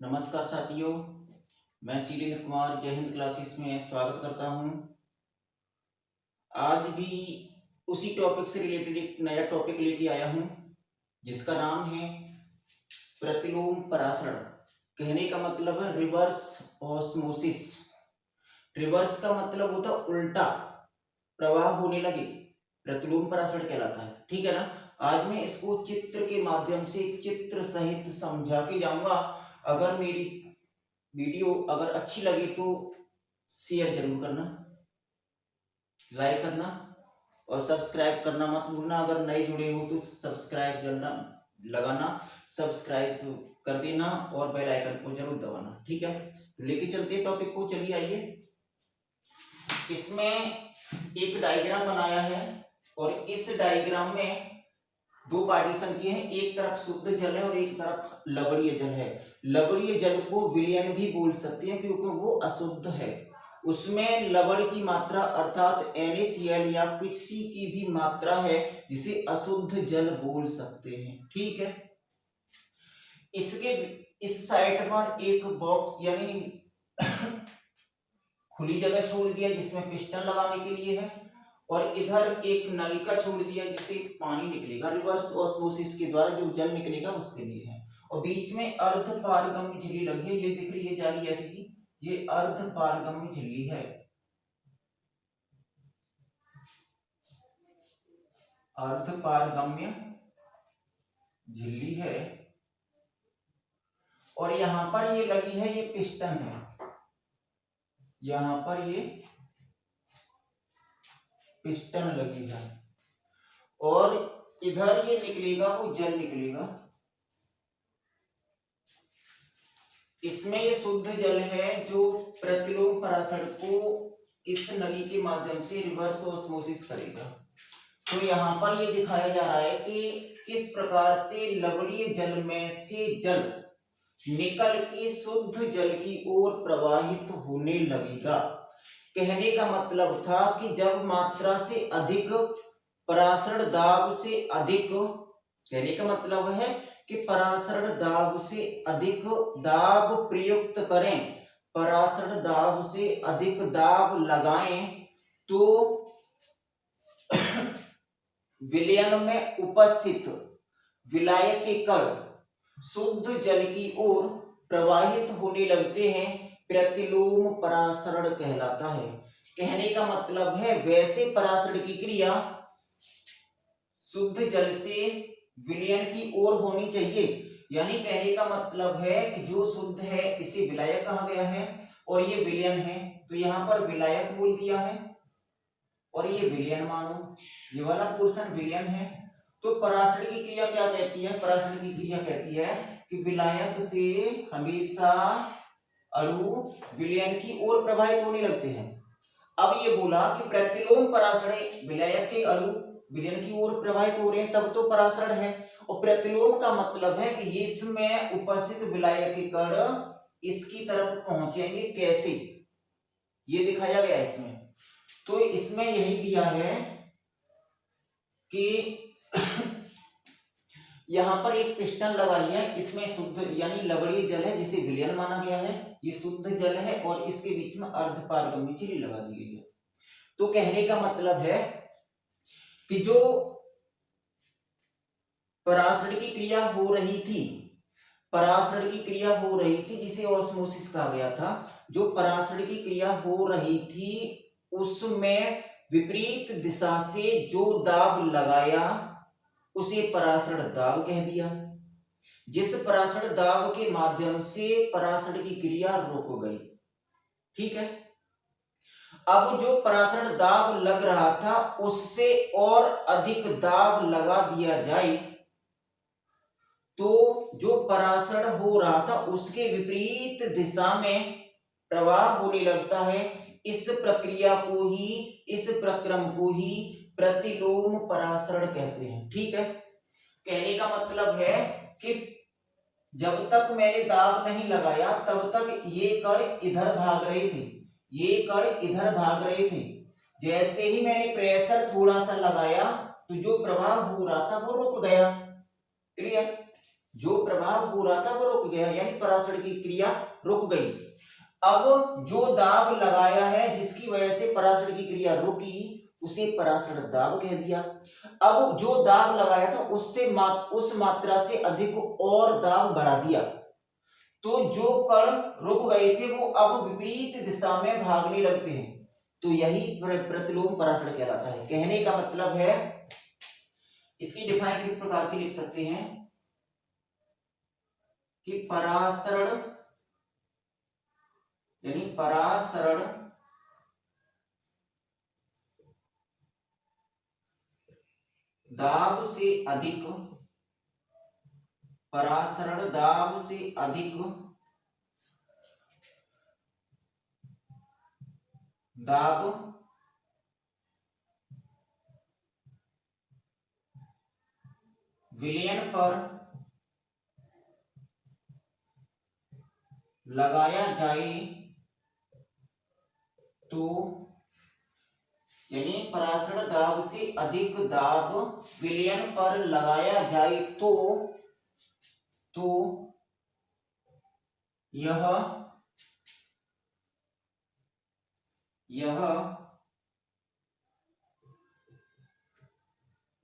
नमस्कार साथियों, मैं शीलेंद्र कुमार जय हिंद क्लासेस में स्वागत करता हूं। आज भी उसी टॉपिक से रिलेटेड एक नया टॉपिक लेके आया हूं जिसका नाम है प्रतिलोम परासरण। कहने का मतलब है रिवर्स ऑस्मोसिस। रिवर्स का मतलब होता उल्टा प्रवाह होने लगे, प्रतिलोम परासरण कहलाता है। ठीक है ना। आज मैं इसको चित्र के माध्यम से चित्र सहित समझा के जाऊंगा। अगर मेरी वीडियो अगर अच्छी लगे तो शेयर जरूर करना, लाइक करना और सब्सक्राइब करना मत भूलना। अगर नए जुड़े हो तो सब्सक्राइब लगाना, सब्सक्राइब कर देना और बेल आइकन को जरूर दबाना। ठीक है, लेके चलते हैं टॉपिक को। चलिए आइए, इसमें एक डायग्राम बनाया है और इस डायग्राम में दो पार्टीशन किए हैं। एक तरफ शुद्ध जल है और एक तरफ लवणीय जल है। लवणीय जल को विलयन भी बोल सकते हैं क्योंकि वो अशुद्ध है। उसमें लवण की मात्रा अर्थात NaCl या कुछ सी की भी मात्रा है जिसे अशुद्ध जल बोल सकते हैं। ठीक है, इसके इस साइड पर एक बॉक्स यानी खुली जगह छोड़ दिया जिसमें पिस्टन लगाने के लिए है और इधर एक नलिका छोड़ दिया जिससे पानी निकलेगा रिवर्स ऑस्मोसिस के द्वारा, जो जल निकलेगा उसके लिए है। और बीच में अर्ध पारगम्य झिल्ली लगी है। ये दिख रही है जाली ऐसी सी, ये अर्ध पारगम्य झिल्ली है। अर्ध पारगम्य झिल्ली है और यहां पर ये लगी है, ये पिस्टन है। यहां पर ये पिस्टन लगी है और इधर ये निकलेगा, वो जल निकलेगा। इसमें ये शुद्ध जल है जो प्रतिलोम परासरण को इस नली के माध्यम से रिवर्स ऑस्मोसिस करेगा। तो यहाँ पर ये दिखाया जा रहा है कि किस प्रकार से लवणीय जल में से जल निकल के शुद्ध जल की ओर प्रवाहित होने लगेगा। कहने का मतलब था कि जब मात्रा से अधिक परासरण दाब से अधिक, कहने का मतलब है कि परासरण दाब से अधिक दाब प्रयुक्त करें, परासरण दाब से अधिक दाब लगाएं तो विलयन में उपस्थित विलायक के कण शुद्ध जल की ओर प्रवाहित होने लगते हैं। प्रतिलोम परासरण कहलाता है। कहने का मतलब है वैसे परासरण की क्रिया शुद्ध जल से विलयन की ओर होनी चाहिए। यानी कहने का मतलब है कि जो शुद्ध है इसे विलायक कहा गया है और ये विलयन है, तो यहाँ पर विलायक बोल दिया है और ये विलयन मानो, ये वाला पोर्शन विलयन है। तो परासरण की क्रिया क्या कहती है? परासरण की क्रिया कहती है कि विलायक से हमेशा अणु विलयन की ओर प्रवाहित होने लगते हैं। अब ये बोला कि प्रतिलोम परासरण विलायक के अणु विलयन की ओर प्रवाहित हो रहे हैं, तब तो परासरण है। और प्रतिलोम का मतलब है कि इसमें उपस्थित विलायक के कण इसकी तरफ पहुंचेंगे कैसे, ये दिखाया गया इसमें। तो इसमें यही दिया है कि यहां पर एक पिस्टन लगाई है, इसमें शुद्ध यानी लवणीय जल है जिसे विलयन माना गया है, ये शुद्ध जल है और इसके बीच में अर्ध पारगम्य झिल्ली लगा दी गई है। तो कहने का मतलब है कि जो परासरण की क्रिया हो रही थी, परासरण की क्रिया हो रही थी जिसे ऑस्मोसिस कहा गया था, जो परासरण की क्रिया हो रही थी उसमें विपरीत दिशा से जो दाब लगाया उसे परासरण दाब कह दिया। जिस परासरण दाब के माध्यम से परासरण की क्रिया रुक गई। ठीक है, अब जो परासरण दाब लग रहा था उससे और अधिक दाब लगा दिया जाए तो जो परासरण हो रहा था उसके विपरीत दिशा में प्रवाह होने लगता है। इस प्रक्रिया को ही, इस प्रक्रम को ही प्रतिलोम परासरण कहते हैं। ठीक है, कहने का मतलब है कि जब तक मैंने दाब नहीं लगाया तब तक ये कण इधर भाग रहे थे, ये कण इधर भाग रहे थे। जैसे ही मैंने प्रेशर थोड़ा सा लगाया तो जो प्रवाह हो रहा था वो रुक गया। क्लियर? जो प्रभाव हो रहा था वो रुक गया, यानी परासरण की क्रिया रुक गई। अब जो दाब लगाया है जिसकी वजह से परासरण की क्रिया रुकी उसे परासरण दाब कह दिया। अब जो दाब लगाया था उससे उस मात्रा से अधिक और दाब बढ़ा दिया, तो जो कण रुक गए थे वो अब विपरीत दिशा में भागने लगते हैं, तो यही प्रतिलोम परासरण कहलाता है। कहने का मतलब है, इसकी डिफाइन किस प्रकार से लिख सकते हैं कि परासरण यानी परासरण दाब से अधिक, परासरण दाब से अधिक दाब विलयन पर लगाया जाए तो, यानी परासरण दाब से अधिक दाब विलयन पर लगाया जाए तो यह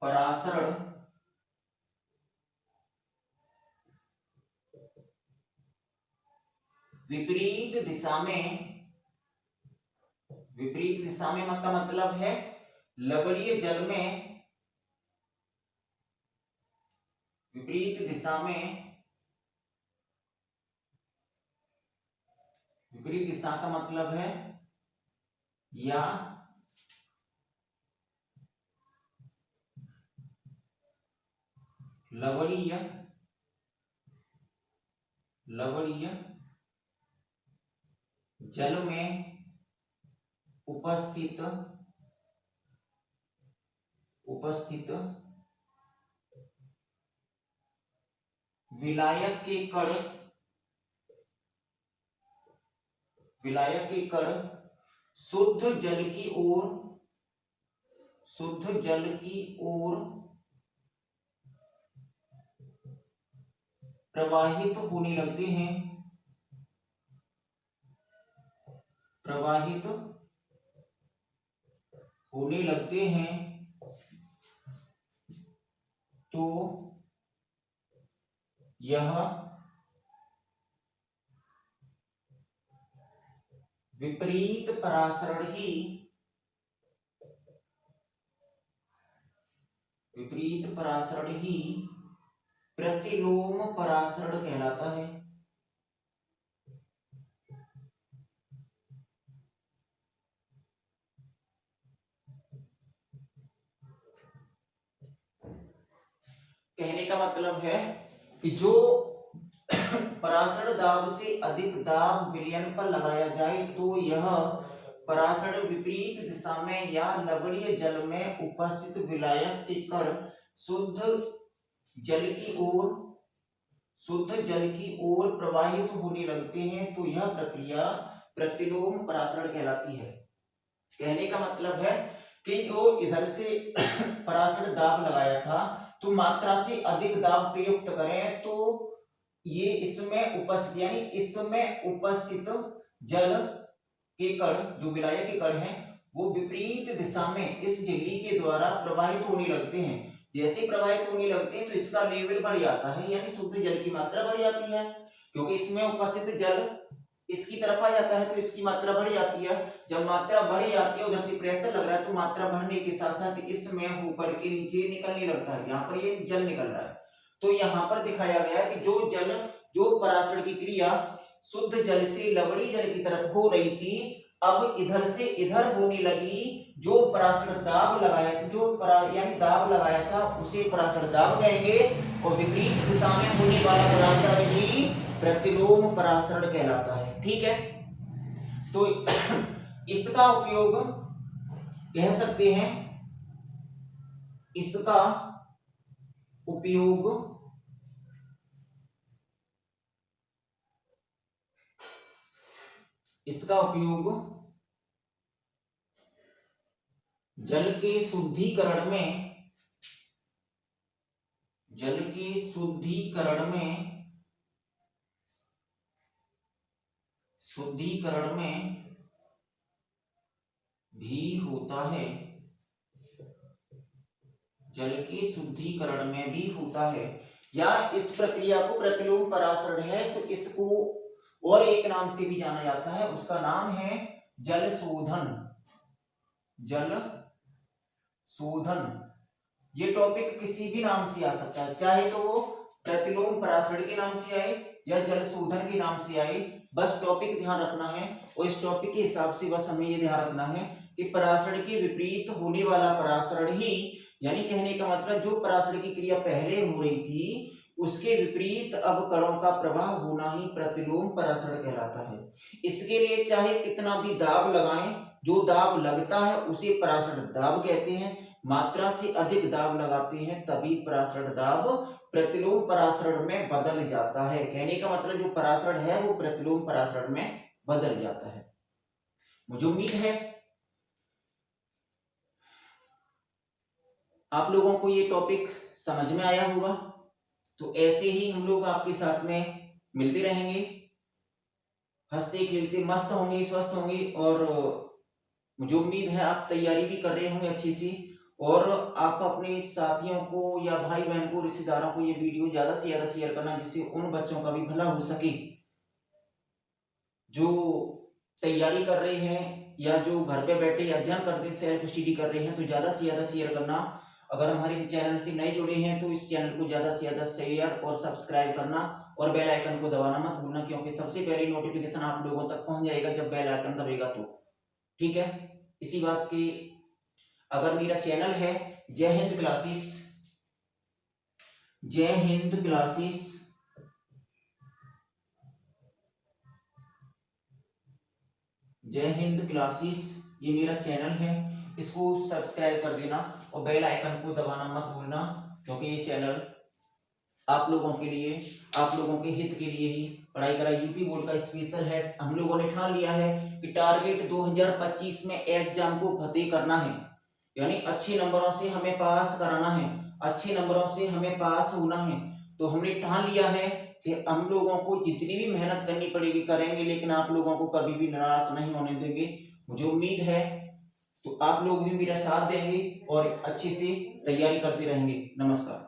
परासरण विपरीत दिशा में का मतलब है लवणीय जल में, विपरीत दिशा का मतलब है या लवणीय जल में उपस्थित विलायक के कण शुद्ध जल की ओर प्रवाहित होने लगते हैं तो यह विपरीत परासरण ही प्रतिलोम परासरण कहलाता है। कहने का मतलब है कि जो परासरण दाब से अधिक दाब विलयन पर लगाया जाए तो यह परासरण विपरीत दिशा में या लवणीय जल में उपस्थित विलायक के कण शुद्ध जल की ओर प्रवाहित होने लगते हैं, तो यह प्रक्रिया प्रतिलोम परासरण कहलाती है। कहने का मतलब है कि जो इधर से परासरण दाब लगाया था तो मात्रा से अधिक दाब प्रयुक्त करें तो ये इसमें उपस्थित, यानी इसमें उपस्थित जल के कण जो विलायक के कण हैं वो विपरीत दिशा में इस झिल्ली के द्वारा प्रवाहित होने लगते हैं। जैसे प्रवाहित होने लगते हैं तो इसका लेवल बढ़ जाता है, यानी शुद्ध जल की मात्रा बढ़ जाती है, क्योंकि इसमें उपस्थित जल इसकी तरफ आ जाता है तो इसकी मात्रा बढ़ जाती है। जब मात्रा बढ़ जाती है उधर से प्रेशर लग रहा है तो मात्रा बढ़ने के साथ साथ इसमें होकर के नीचे निकलने लगता है, यहाँ पर ये जल निकल रहा है। तो यहाँ पर दिखाया गया है कि जो परासरण की क्रिया शुद्ध जल से लवणीय जल की तरफ हो रही थी अब इधर से इधर होने लगी। जो परासरण दाब लगाया था, यानी दाब लगाया था उसे परासरण दाब कहेंगे, और विपरीत दिशा में होने वाला परासरण ही प्रतिलोम परासरण कहलाता है। ठीक है, तो इसका उपयोग कह सकते हैं, इसका उपयोग जल के शुद्धिकरण जल के शुद्धिकरण में भी होता है, जल के शुद्धिकरण में भी होता है, या इस प्रक्रिया को प्रतिलोम परासरण है तो इसको और एक नाम से भी जाना जाता है, उसका नाम है जल शोधन। जल शोधन ये टॉपिक किसी भी नाम से आ सकता है, चाहे तो वो प्रतिलोम परासरण के नाम से आए या जल शोधन के नाम से आए, बस टॉपिक ध्यान रखना है। और इस टॉपिक के हिसाब से बस हमें ये ध्यान रखना है कि परासरण के विपरीत होने वाला परासरण ही, यानी कहने का मतलब जो परासरण की क्रिया पहले हो रही थी उसके विपरीत अब कणों का प्रवाह होना ही प्रतिलोम परासरण कहलाता है। इसके लिए चाहे कितना भी दाब लगाएं, जो दाब लगता है उसे परासरण दाब कहते हैं, मात्रा से अधिक दाब लगाते हैं तभी परासरण दाब प्रतिलोम परासरण में बदल जाता है। कहने का मतलब जो परासरण है वो प्रतिलोम परासरण में बदल जाता है। मुझे उम्मीद है आप लोगों को ये टॉपिक समझ में आया होगा। तो ऐसे ही हम लोग आपके साथ में मिलते रहेंगे, हंसते खेलते मस्त होंगे, स्वस्थ होंगे, और मुझे उम्मीद है आप तैयारी भी कर रहे होंगे अच्छी सी, और आप अपने साथियों को या भाई बहन को, रिश्तेदारों को ये वीडियो ज्यादा से ज्यादा शेयर करना, जिससे उन बच्चों का भी भला हो सके जो तैयारी कर रहे हैं या जो घर पे बैठे अध्ययन करते सेल्फ स्टडी कर रहे हैं। तो ज्यादा से ज्यादा शेयर करना। अगर हमारे चैनल से नए जुड़े हैं तो इस चैनल को ज्यादा से ज्यादा शेयर और सब्सक्राइब करना, और बेल आइकन को दबाना मत भूलना, क्योंकि सबसे पहले नोटिफिकेशन आप लोगों तक पहुंच जाएगा जब बेल आइकन दबेगा तो। ठीक है, इसी बात की, अगर मेरा चैनल है जय हिंद क्लासेस, जय हिंद क्लासेस, जय हिंद क्लासेस, ये मेरा चैनल है, इसको सब्सक्राइब कर देना और बेल आइकन को दबाना मत भूलना, क्योंकि ये चैनल आप लोगों के लिए, आप लोगों के हित के लिए ही पढ़ाई करा। यूपी बोर्ड का स्पेशल है। हम लोगों ने ठान लिया है कि टारगेट 2025 में एग्जाम को फतेह करना है, यानी अच्छे नंबरों से हमें पास कराना है, अच्छे नंबरों से हमें पास होना है। तो हमने ठान लिया है कि हम लोगों को जितनी भी मेहनत करनी पड़ेगी करेंगे, लेकिन आप लोगों को कभी भी निराश नहीं होने देंगे। मुझे उम्मीद है तो आप लोग भी मेरा साथ देंगे और अच्छे से तैयारी करते रहेंगे। नमस्कार।